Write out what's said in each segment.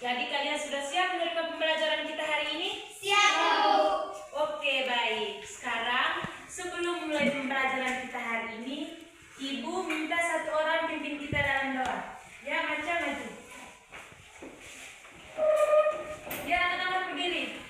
Jadi kalian sudah siap menerima pembelajaran kita hari ini? Siap, Bu. Oke, baik. Sekarang sebelum mulai pembelajaran kita hari ini, Ibu minta satu orang pimpin kita dalam doa. Ya, macam maju. Ya, anak-anak berdiri.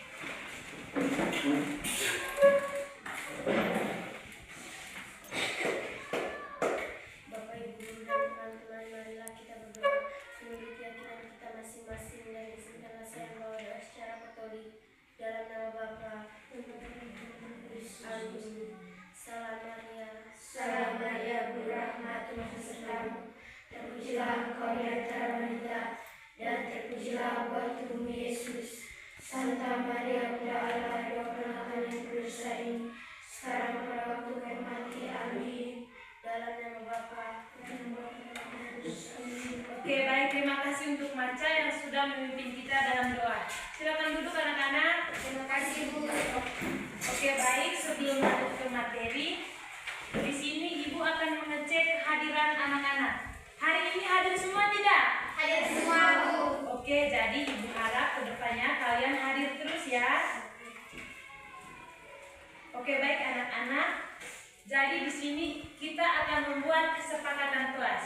Bapak, Ibu, dan teman-teman, marilah kita berdoa menurut keyakinan kita masing-masing dan izinkanlah saya membawa doa secara katolik dalam nama Bapa dan Putra dan Roh Kudus. Amin. Salam Maria, berrahmat Tuhan besertamu. Terpujilah engkau di antara wanita, dan terpujilah buah tubuhmu Yesus. Santa Maria, Bunda Allah, doakanlah kami yang berdosa ini, sekarang pada waktu kami mati. Amin. Dalam nama Bapa dan Putra dan Roh Kudus. Amin. Oke, baik. Terima kasih untuk Maca yang sudah memimpin kita dalam doa. Silakan duduk anak-anak. Terima kasih, Bu. Oke, baik. Sebelum masuk ke materi, di sini Ibu akan mengecek kehadiran anak-anak. Hari ini hadir semua tidak? Hadir semua, Bu. Oke, jadi Ibu harap kedepannya kalian hadir terus ya. Oke, baik anak-anak. Jadi di sini kita akan membuat kesepakatan kelas.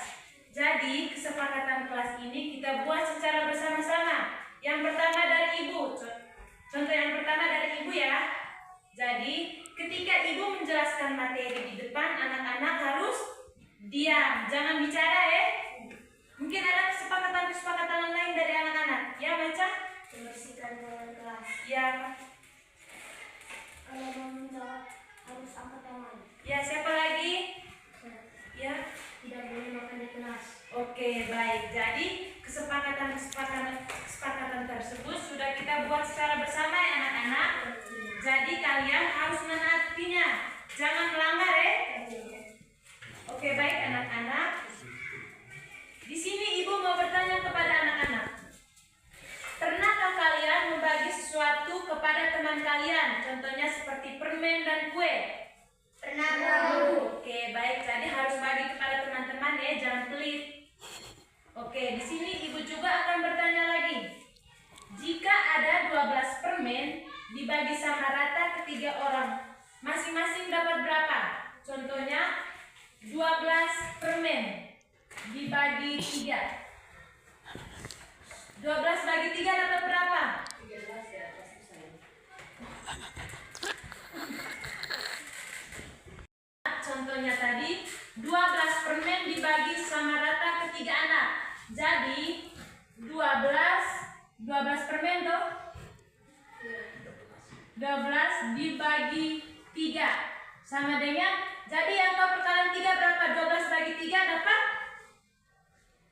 Jadi kesepakatan kelas ini kita buat secara bersama-sama. Yang pertama dari Ibu. Contoh yang pertama dari Ibu ya. Jadi ketika Ibu menjelaskan materi di depan, anak-anak harus diam, jangan bicara ya. Mungkin ada kesepakatan lain dari anak-anak. Ya, Maca? Membersihkan ruangan kelas. Ya. Kalau mau menjawab harus angkat tangan. Ya, siapa lagi? Ya. Tidak boleh makan di kelas. Oke, baik. Jadi kesepakatan tersebut sudah kita buat secara bersama ya anak-anak. Jadi kalian harus menaatinya. Jangan melanggar ya. Oke, baik anak-anak. Di sini Ibu mau bertanya kepada anak-anak. Pernahkah kalian membagi sesuatu kepada teman kalian? Contohnya seperti permen dan kue. Pernah, Bu. Oke, baik. Jadi harus bagi kepada teman-teman ya, jangan pelit. Oke, di sini Ibu juga akan bertanya lagi. Jika ada 12 permen dibagi sama rata ke 3 orang, masing-masing dapat berapa? Contohnya 12 permen dibagi 3. 12 bagi 3 dapat berapa? 13 ya, contohnya tadi 12 permen dibagi sama rata ke 3 anak. Jadi 12 permen tuh 12 dibagi 3 sama dengan, jadi yang tahu perkalian 3 berapa? 12 bagi 3 dapat?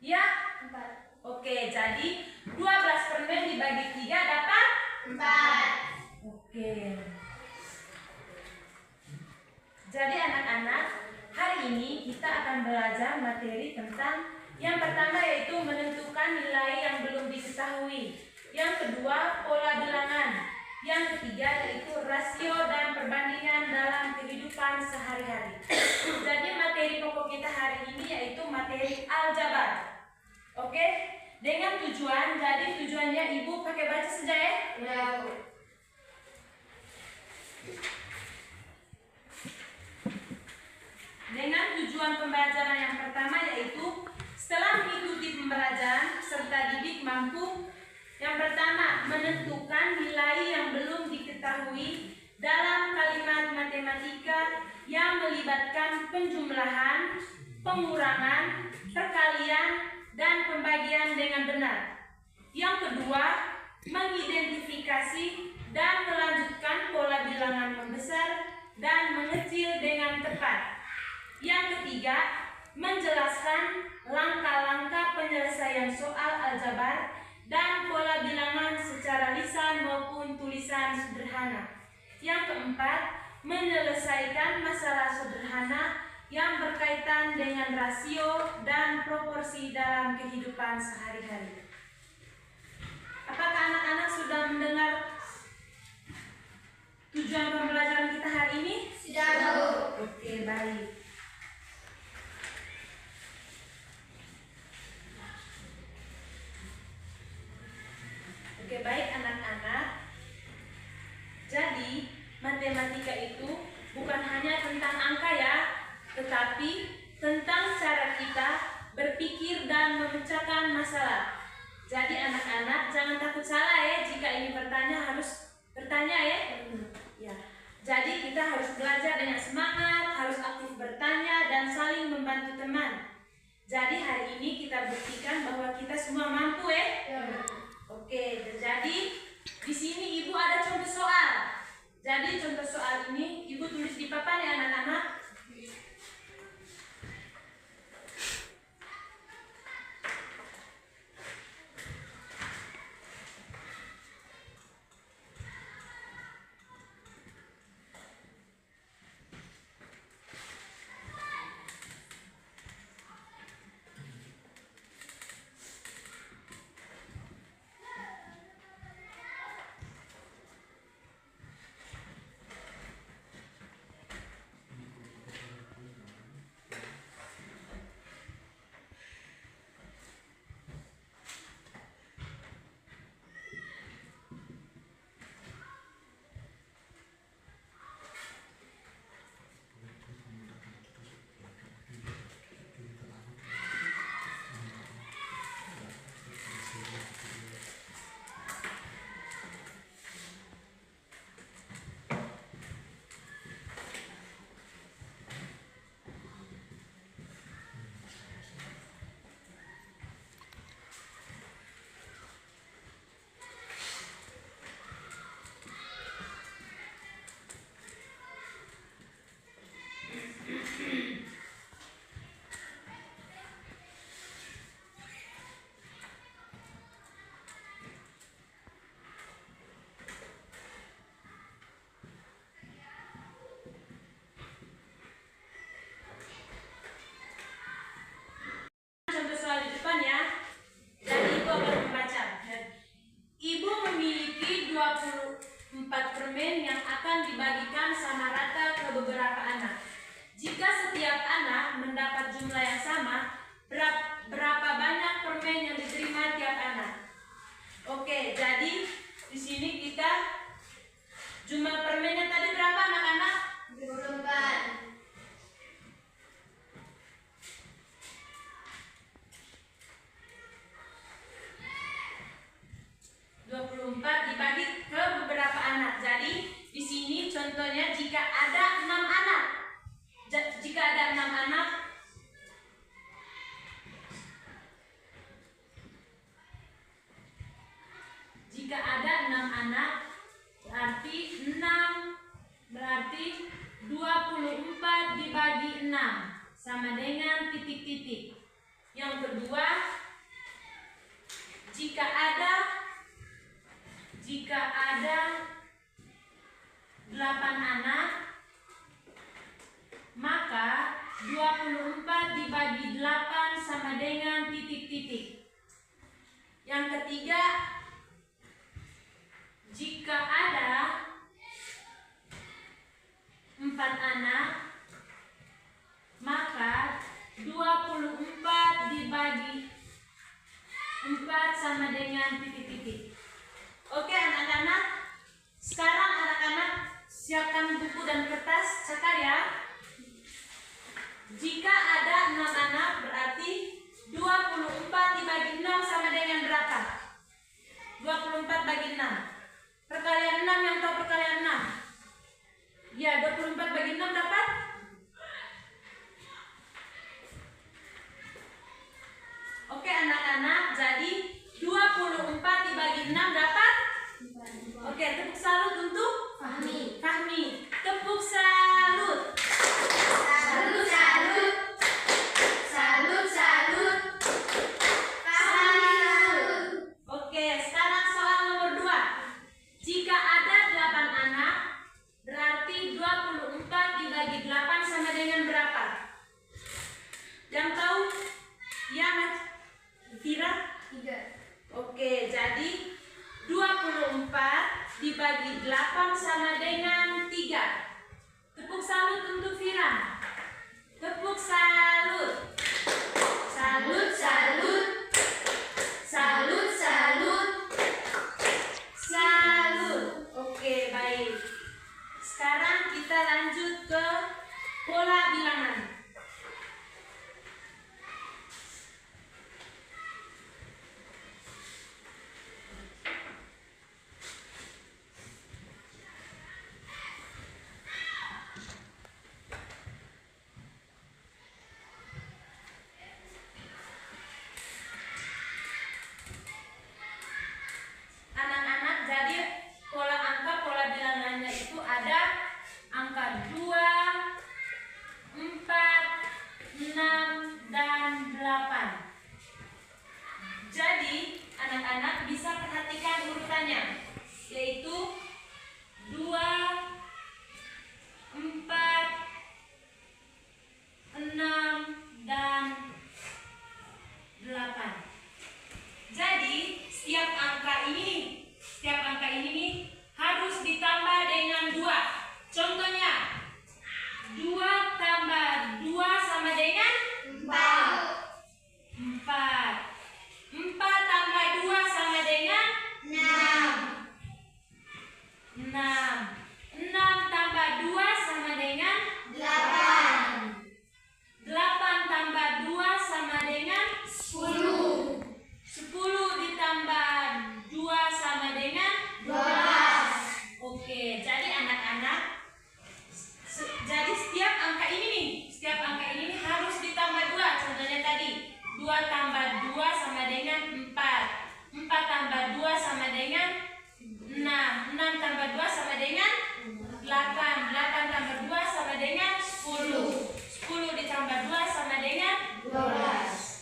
Ya? 4. Oke, jadi 12 permen dibagi 3 dapat? 4. Oke. Jadi anak-anak, hari ini kita akan belajar materi tentang yang pertama yaitu menentukan nilai yang belum diketahui. Yang kedua, pola bilangan. Yang ketiga yaitu rasio dan perbandingan dalam kehidupan sehari-hari. Jadi materi pokok kita hari ini yaitu materi aljabar. Oke? Dengan tujuan, jadi tujuannya Ibu pakai baca saja ya? Ya, Bu. Dengan tujuan pembelajaran yang pertama yaitu setelah mengikuti pembelajaran peserta didik mampu yang pertama menentukan nilai yang belum diketahui dalam kalimat matematika yang melibatkan penjumlahan, pengurangan, perkalian, dan pembagian dengan benar. Yang kedua, mengidentifikasi dan melanjutkan pola bilangan membesar dan mengecil dengan tepat. Yang ketiga, menjelaskan langkah-langkah penyelesaian soal aljabar dan pola bilangan secara lisan maupun tulisan sederhana. Yang keempat, menyelesaikan masalah sederhana yang berkaitan dengan rasio dan proporsi dalam kehidupan sehari-hari. Apakah anak-anak sudah mendengar tujuan pembelajaran kita hari ini? Sudah, Bu. Oke, baik. Oke, baik anak-anak. Jadi, matematika itu bukan hanya tentang angka ya, tetapi tentang cara kita berpikir dan memecahkan masalah. Jadi anak-anak jangan takut salah ya, jika ini bertanya harus bertanya ya. Ya. Jadi kita harus belajar dengan semangat, harus aktif bertanya dan saling membantu teman. Jadi hari ini kita buktikan bahwa kita semua mampu ya. Oke, jadi di sini Ibu ada contoh soal. Jadi contoh soal ini Ibu tulis di papan ya anak-anak. permen yang akan dibagikan sama rata ke beberapa anak. Jika setiap anak mendapat jumlah yang sama, berapa banyak permen yang diterima tiap anak? Oke, jadi di sini kita jumlah permennya tadi berapa anak-anak? 24. 24 dibagi ke beberapa anak. Jadi di sini contohnya jika ada 6 anak. Jika ada 6 anak, jika ada 6 anak berarti 24 dibagi 6 sama dengan titik-titik. Yang kedua, jika ada 8 anak, maka 24 dibagi 8 sama dengan titik-titik. Yang ketiga, jika ada 4 anak, maka 24 dibagi 4 sama dengan titik-titik. Oke anak-anak, sekarang anak-anak siapkan buku dan kertas, catat ya. Jika ada 6 anak berarti 24 dibagi 6 sama dengan berapa? 24 bagi 6. Perkalian 6, yang tahu perkalian 6? Ya, 24 bagi 6 dapat? Oke anak-anak, jadi 24 dibagi 6 dapat? Oke, tepuk salut untuk Fahmi. Fahmi. Tepuk salut. Salut, salut. Salut, salut. Fahmi, salut. Oke, sekarang soal nomor 2. Jika ada 8 anak, berarti 24 dibagi 8 sama dengan berapa? Yang tahu? Ya, Mas Fira? 3. Oke, jadi 24 dibagi 8 sama dengan 3. Tepuk salut untuk Fira. Tepuk salut. Salut, salut. Salut, salut. Contohnya 2 tambah 2 sama dengan 4. 4 tambah 2 sama dengan 6. 6 tambah 2 sama dengan 8 tambah 2 sama dengan 10 ditambah 2 sama dengan 12. Oke, jadi anak-anak, jadi setiap angka ini nih harus ditambah 2. Contohnya tadi 2 tambah 2 sama dengan 4. 4 tambah 2 sama dengan 6. 6 tambah 2 sama dengan 8. 8 tambah 2 sama dengan 10. 10 ditambah 2 sama dengan 12.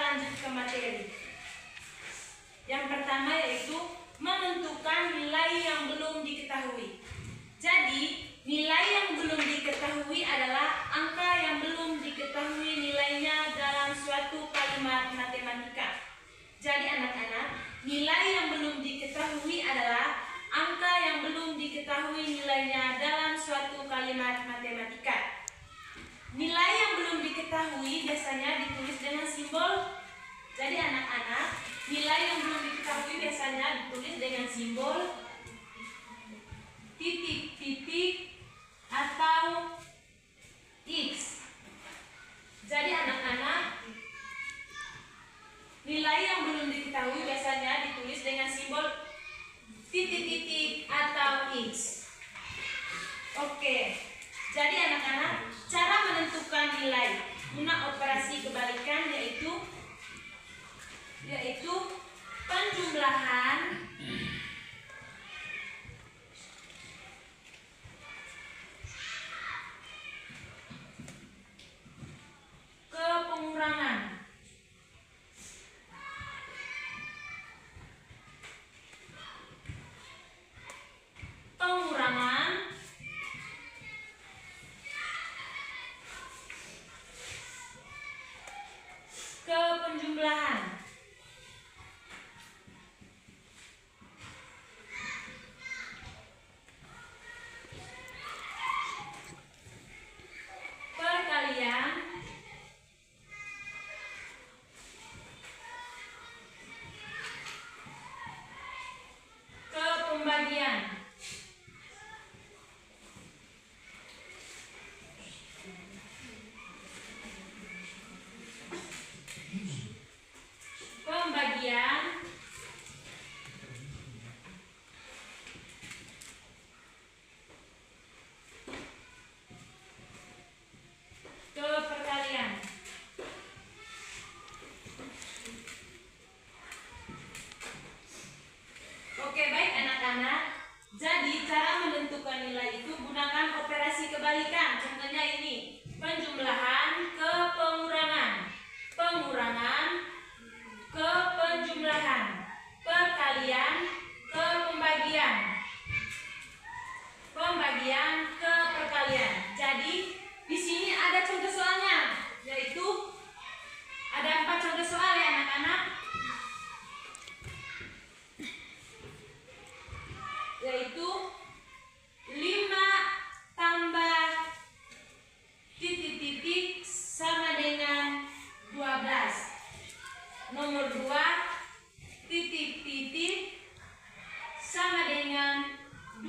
Lanjut ke materi. Yang pertama yaitu menentukan nilai yang belum diketahui. Jadi, nilai yang belum diketahui adalah angka yang belum diketahui nilainya dalam suatu kalimat matematika. Jadi anak-anak, nilai yang belum diketahui adalah angka yang belum diketahui nilainya dalam suatu kalimat matematika. Nilai yang belum diketahui biasanya ditulis dengan simbol. Jadi anak-anak, nilai yang belum diketahui biasanya ditulis dengan simbol titik-titik atau X. Jadi anak-anak, nilai yang belum diketahui biasanya ditulis dengan simbol titik-titik atau X. Oke, jadi anak-anak, cara menentukan nilai guna operasi kebalikan yaitu penjumlahan ke pengurangan. Ke penjumlahan. Perkalian. Ke pembagian. Ke perkalian. Oke, baik anak-anak. Jadi cara menentukan nilai itu gunakan operasi kebalikan. Contohnya ini, penjumlahan ke pengurangan, pengurangan ke penjumlahan, perkalian ke pembagian, pembagian ke perkalian. Jadi di sini ada contoh soalnya, yaitu ada 4 contoh soal ya anak-anak. Yaitu 5 tambah titik-titik sama dengan 12. Nomor 2, titik-titik sama dengan 12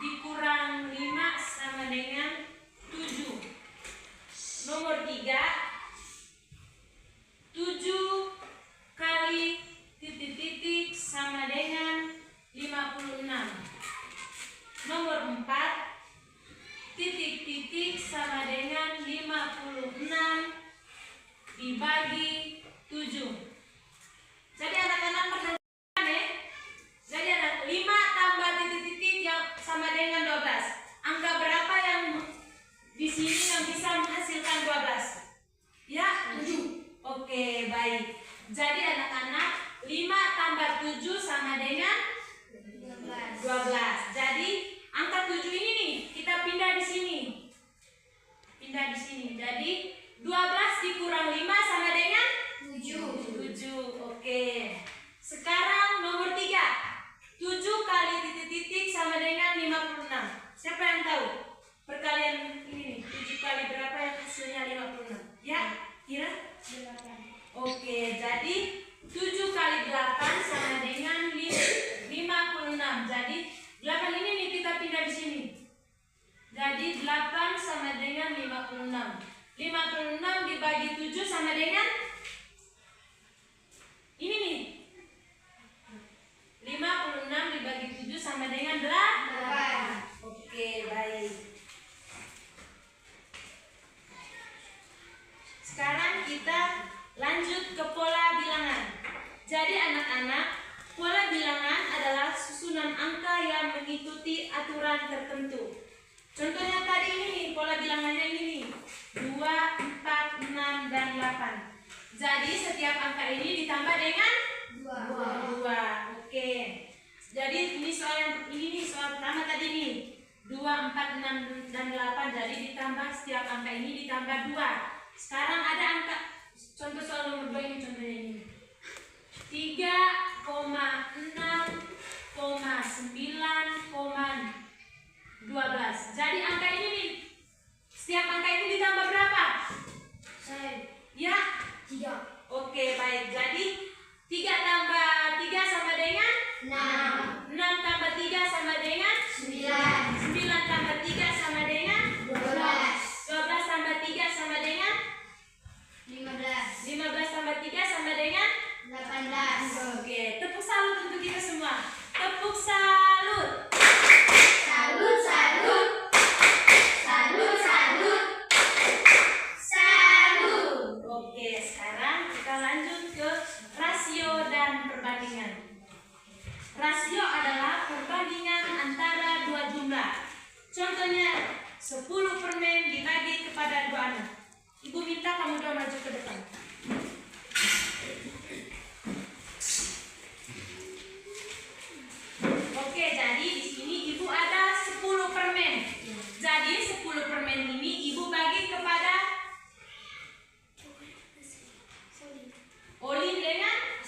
dikurang 5 sama dengan 7. Nomor 3, 7 kali titik-titik sama dengan 56. Nomor 4, titik-titik sama dengan 56 dibagi 7. Jadi anak-anak perhatikan ya. Jadi ada 5 tambah titik-titik yang sama dengan 12. Angka berapa yang di sini yang bisa menghasilkan 12? Ya, 7. Oke, baik. Jadi anak-anak, 5 tambah 7 sama dengan 12. Jadi angka pindah di sini. Jadi 12 dikurang 5 sama dengan 7. Oke. Sekarang nomor 3. 7 kali titik-titik sama dengan 56. Siapa yang tahu? Perkalian ini nih, 7 kali berapa yang hasilnya 56? Ya, kira? 8. Oke, jadi 7 kali 8 sama dengan 56. Jadi 8 ini nih kita pindah di sini. Jadi 8 sama dengan 56. 56 dibagi 7 sama dengan ini nih. 56 dibagi 7 sama dengan 8. Oke, baik. Sekarang kita lanjut ke pola bilangan. Jadi anak-anak, pola bilangan adalah susunan angka yang mengikuti aturan tertentu. Contohnya tadi ini nih, pola bilangannya ini nih. 2, 4, 6, dan 8. Jadi setiap angka ini ditambah dengan 2. Oke. Jadi ini soal yang ini nih, soal pertama tadi nih. 2, 4, 6, dan 8. Jadi ditambah setiap angka ini ditambah 2. Sekarang ada angka contoh soal nomor 2 ini, contohnya ini. 3,6,9,12. Jadi angka ini nih, setiap angka ini ditambah berapa? Ya? 3. Oke, baik. Jadi 3 tambah 3 sama dengan 6. 6 tambah 3 sama dengan 9. 9 tambah 3 sama dengan 12. 12 tambah 3 sama dengan 15. 15 tambah 3 sama dengan 18. Oke, tepuk salut untuk kita semua. Tepuk salut. Salut, salut. Salut, salut. Salut. Oke, sekarang kita lanjut ke rasio dan perbandingan. Rasio adalah perbandingan antara dua jumlah. Contohnya 10 permen dibagi kepada 2 anak. Ibu minta kamu dua maju ke depan. Oke, jadi di sini ibu ada 10 permen. Jadi 10 permen ini ibu bagi kepada Olin dengan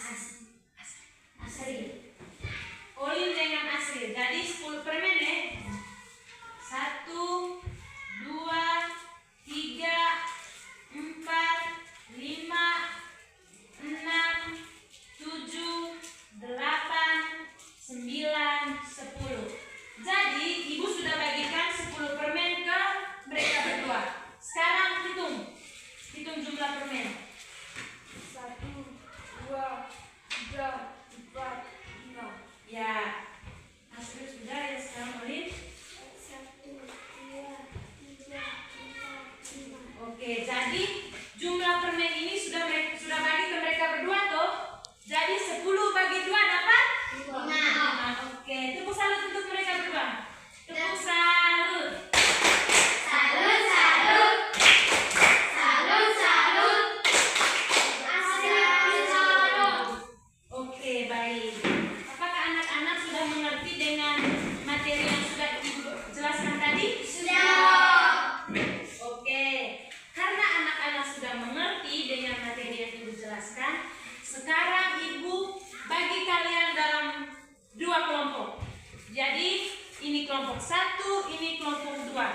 Asri. Olin dengan Asri. Jadi 10 permen ya. 1, 2, 3, 4, 5, 6, 7, 8, 9, 10. Jadi ibu sudah bagikan 10 permen ke mereka berdua. Sekarang hitung jumlah permen. 1, 2, 3, 4, 5. Ya, Asri sudah ya. Sekarang Olin. 1, 2, 3, 4, 5. Oke, jadi jumlah permen ini sudah bagi ke mereka berdua toh. Jadi 10 bagi 2 dapat 5. Oke, tepuk salut untuk mereka berdua. Tepuk salut. Salut, salut. Salut, salut. Asri, salut. Oke, baik. Apakah anak-anak sudah mengerti dengan materi yang sudah ibu jelaskan tadi? Sudah. Oke, karena anak-anak sudah mengerti dengan materi yang ibu jelaskan, sekarang ibu bagi kalian dalam 2 kelompok. Jadi ini kelompok 1, ini kelompok 2.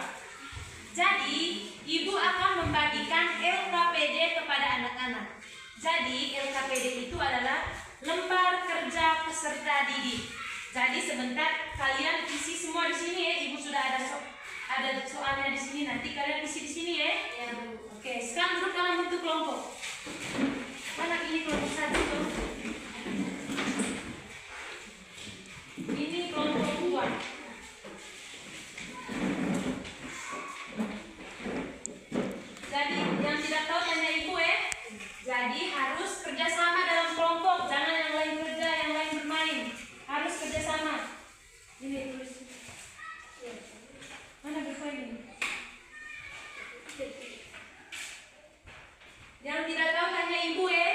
Jadi ibu akan membagikan LKPD kepada anak-anak. Jadi LKPD itu adalah lembar kerja peserta didik. Jadi sebentar kalian isi semua di sini ya. Ibu sudah ada soalnya di sini. Nanti kalian isi di sini ya. Ya, Bu. Oke, sekarang duduk dalam bentuk kelompok. Mana ini kelompok 1 tuh? Ini kelompok 2. Jadi yang tidak tahu tanya ibu ya. Jadi harus kerjasama dalam kelompok. Jangan yang lain kerja, yang lain bermain. Harus kerjasama. Ini tulis. Mana buku ini? Yang tidak tahu tanya ibu ya.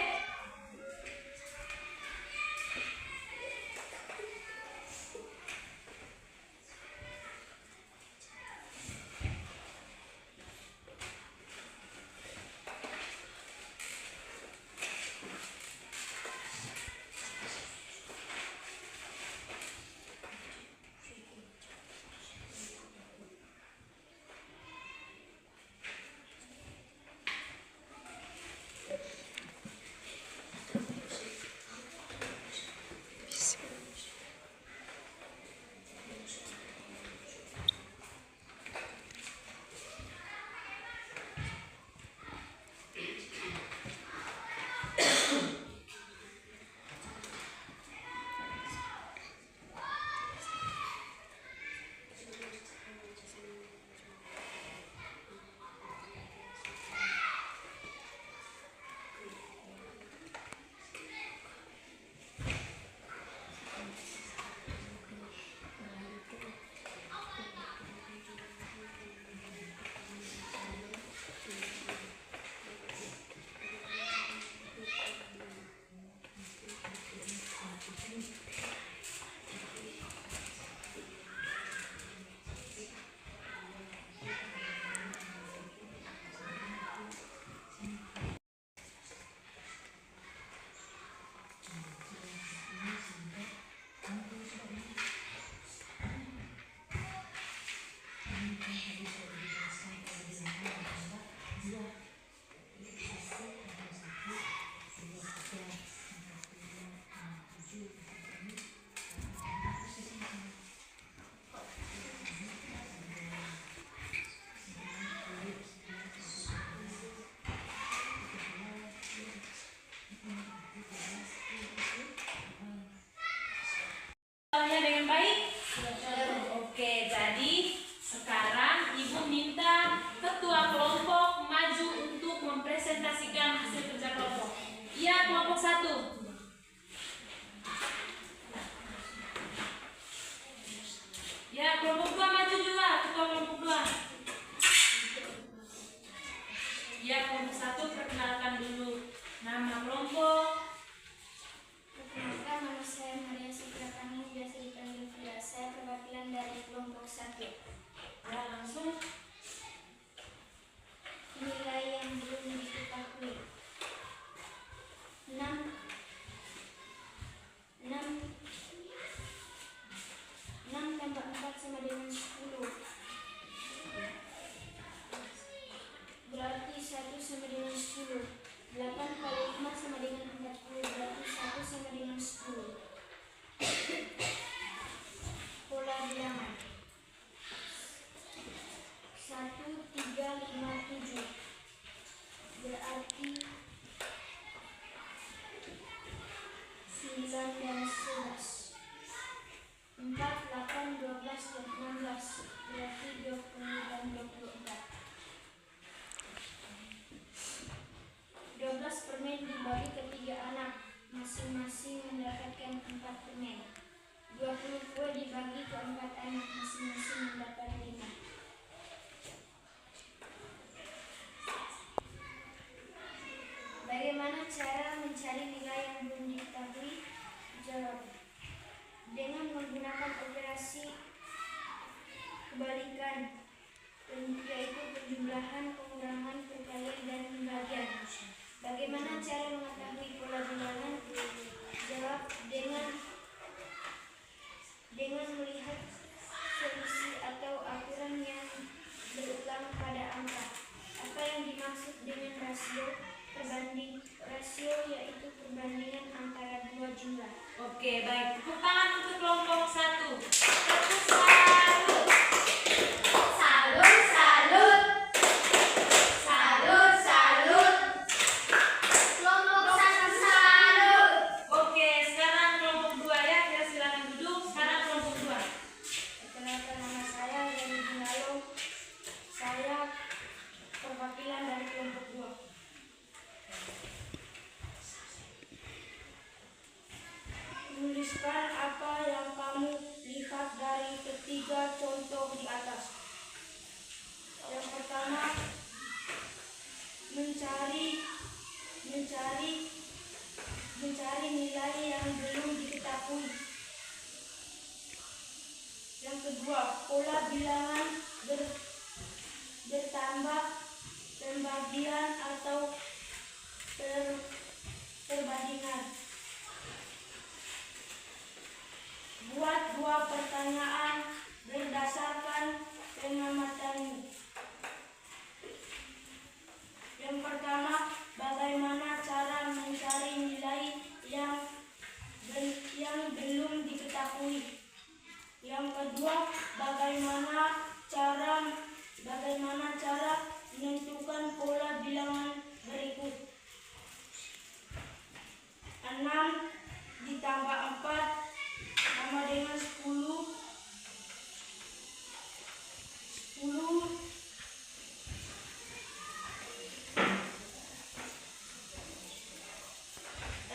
semuanya dengan baik? Oke, jadi sekarang Ibu minta ketua kelompok maju untuk mempresentasikan hasil kerja kelompok. Iya, kelompok 1. Ya, kelompok 2 maju juga, ketua kelompok 2. Ya, kelompok 1 perkenalkan dulu nama kelompok. Perkenalkan, nama saya Maria Sikratani, biasa dipanggil Fira. Saya perwakilan dari kelompok 1. Ya, langsung. Nilai yang belum diketahui. 6 tambah 4 sama dengan 10. Berarti 1 sama dengan 10. 8 kali 5 sama dengan 40. Berarti 1 sama dengan 10. Pola bilangan 1, 3, 5, 7. Berarti 9 dan 11. 4, 8, 12, dan 16. Berarti 20 dan 24. 12 permen dibagi ke 3 anak, masing-masing mendapatkan 4 permen. 20 kue dibagi ke 4 anak, masing-masing mendapat 5. Bagaimana cara mencari nilai yang belum diketahui? Jawab. Dengan menggunakan operasi kebalikan, yaitu penjumlahan, pengurangan, perkalian, dan pembagian. Bagaimana cara mengetahui pola bilangan? Jawab. Dengan melihat selisih atau akuran yang berulang pada angka. Apa yang dimaksud dengan rasio? Rasio yaitu perbandingan antara dua jumlah. Oke, baik. Tepuk tangan untuk kelompok 1. Tepuk salut. Salut, salut. Salut, salut. Kelompok 1 salut. Oke, sekarang kelompok 2 ya. Kita silakan duduk. Sekarang kelompok 2. Perkenalkan, nama saya Reni Gunalo. Saya perwakilan dari kelompok 2. Tuliskan apa yang kamu lihat dari ketiga contoh di atas. Yang pertama, mencari nilai yang belum diketahui. Yang kedua, pola bilangan bertambah, pembagian atau perbandingan. Buat 2 pertanyaan berdasarkan pengamatanmu. Yang pertama, bagaimana cara mencari nilai yang belum diketahui. Yang kedua, bagaimana cara menentukan pola bilangan berikut. 6 ditambah 4 sama dengan 10.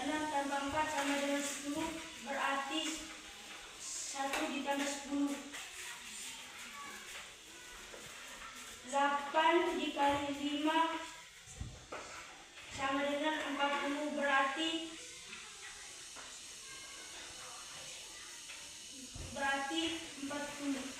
6 tambah 4 sama dengan 10, berarti 1 ditambah 10. 8 dikali 5 sama dengan 40, berarti 40.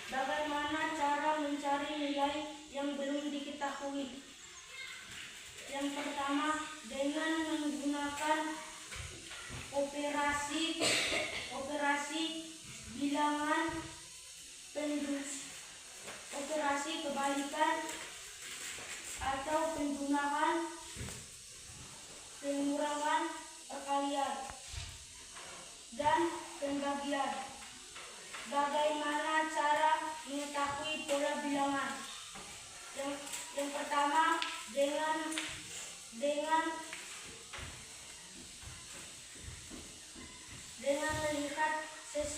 Bagaimana cara mencari nilai yang belum diketahui? Yang pertama, dengan menggunakan operasi bilangan, operasi kebalikan atau penjumlahan, pengurangan, perkalian, dan pembagian. Bagaimana cara mengetahui pola bilangan? Yang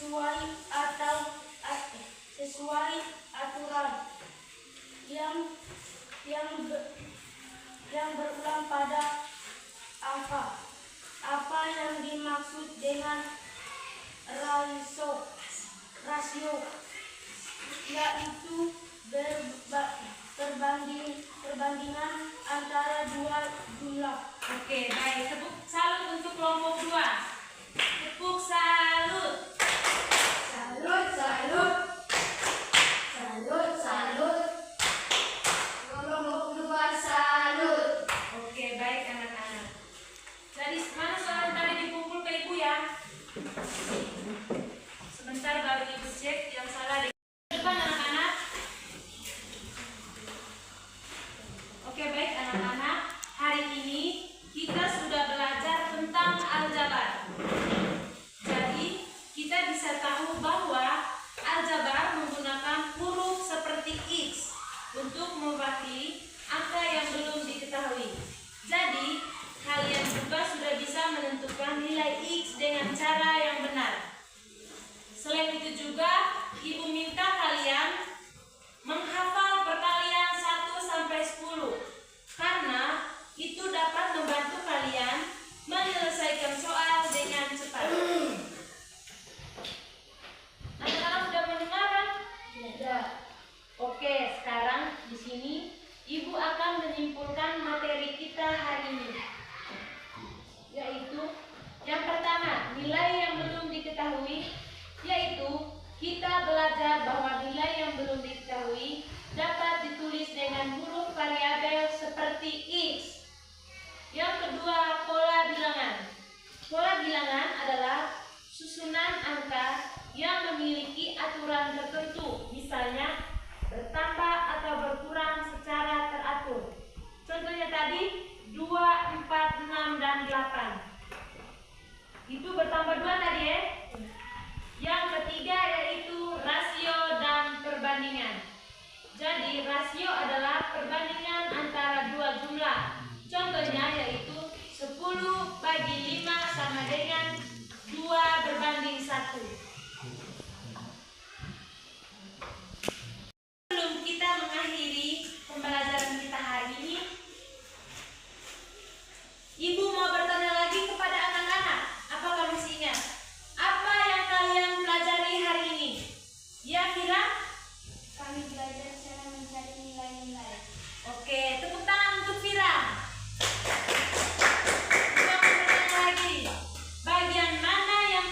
sesuai aturan yang berulang pada angka. Apa yang dimaksud dengan rasio? Yaitu perbandingan antara dua jumlah. Oke, baik. Tepuk salut untuk kelompok 2. Tepuk salut. Salut, salut. Salut, salut. Kelompok 2 salut. Oke, baik anak-anak. Jadi mana soal tadi dipukul ke ibu ya? Sebentar baru ibu cek yang salah di depan anak-anak. Oke, baik anak-anak. Hari ini kita sudah belajar tentang aljabar. Jadi kita bisa tahu bahwa aljabar menggunakan huruf seperti X untuk mewakili angka yang belum diketahui. Jadi kalian juga sudah bisa menentukan nilai X dengan cara yang benar. Selain itu juga ibu minta kalian menghafal perkalian 1 sampai 10 karena itu dapat membantu kalian menyelesaikan soal dengan cepat. Anak-anak sudah mendengar? Sudah. Oke, sekarang di sini ibu akan menyimpulkan materi kita hari ini. Yaitu yang pertama, nilai yang belum diketahui, yaitu kita belajar bahwa nilai yang belum diketahui dapat ditulis dengan huruf variabel seperti X. Yang kedua, pola bilangan. Pola bilangan adalah susunan angka yang memiliki aturan tertentu, misalnya bertambah atau berkurang secara teratur. Contohnya tadi 2, 4, 6, dan 8. Itu bertambah 2 tadi ya. Yang ketiga yaitu rasio dan perbandingan. Jadi rasio adalah perbandingan antara dua jumlah. Contohnya yaitu 10/5 sama dengan 2/1. Sebelum kita mengakhiri pembelajaran kita hari ini, ibu mau bertanya lagi kepada anak-anak. Apakah masih ingat apa yang kalian pelajari hari ini? Ya, Fira? Kami belajar cara mencari nilai-nilai. Oke, tepuk tangan untuk Fira. Kita mau bertanya lagi. Bagian mana yang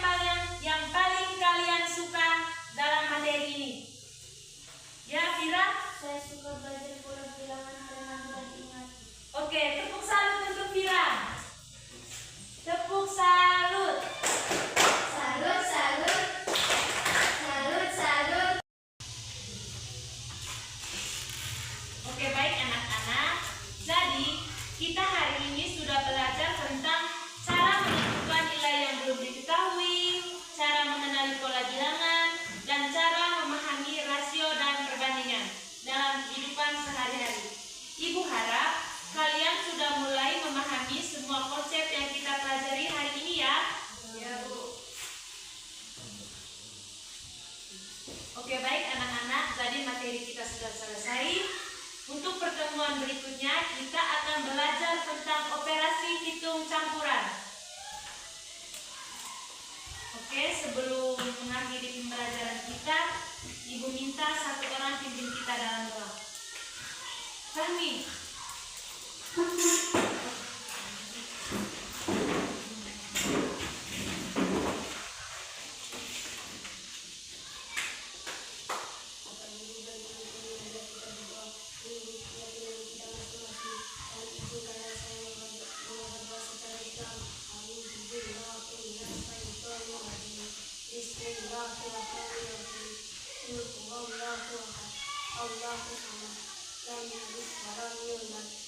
paling kalian suka dalam materi ini? Ya, Fira? Saya suka belajar pola bilangan karena mudah diingat. Oke, tepuk salut untuk Fira. Tepuk salut. Salut, salut. Salut, salut. Oke, baik anak-anak. Jadi, kita hari ini sudah belajar tentang cara menentukan nilai yang belum diketahui, cara mengenali pola bilangan, dan cara memahami rasio dan perbandingan dalam kehidupan sehari-hari. Ibu harap kalian sudah mulai memahami semua konsep yang kita pelajari hari ini ya. Ya, Bu. Oke, baik anak-anak. Jadi materi kita sudah selesai. Untuk pertemuan berikutnya kita akan belajar tentang operasi hitung campuran. Oke, sebelum mengakhiri pembelajaran kita, Ibu minta satu orang pimpin kita dalam doa. Fahmi. Allahu Akbar. Allahu Akbar.